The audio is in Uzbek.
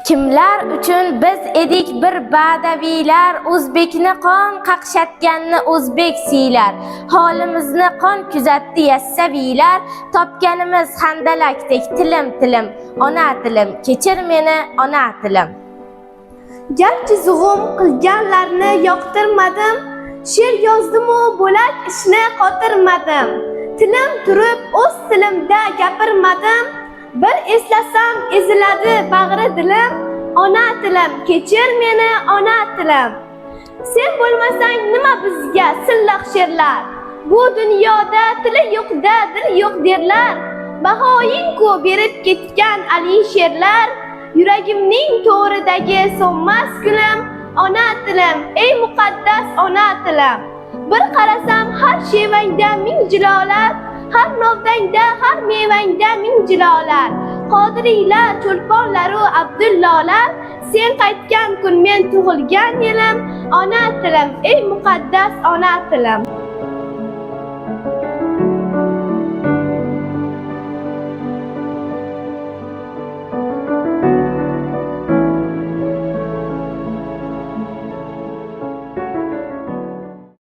Kimlar uchun biz edik bir badaviylar, o'zbekni qon qaqshatganni o'zbek siylar, holimizni qon kuzatdi yassaviylar, topganimiz handalakdek tilim tilim, ona tilim, kechir meni ona tilim. Garchi zug'um qilganlarni yoqtirmadim, she'r yozdim-u bo'lak ishni qotirmadim. Tilim turib o'z tilimda gapirmadim, bir eslasam eziladi bag'ri dilim, ona tilim, kechir meni ona tilim. Sen bo'lmasang nima bizga silliq she'rlar, bu dunyoda tili yo'qda dil yo'q derlar. Bahoying-ku berib ketgan Ali she'rlar, yuragimning to'ridagi so'nmas gulim, ona tilim, ey muqaddas ona tilim. Bir qarasam har shevangda ming jilolar, har novdangda har mevangda ming jilolar. Qodiriylar, cho'lponlaru Abdullolar, sen qaytgan kun men tug'ilgan yilim, ona tilim, ey muqaddas ona tilim.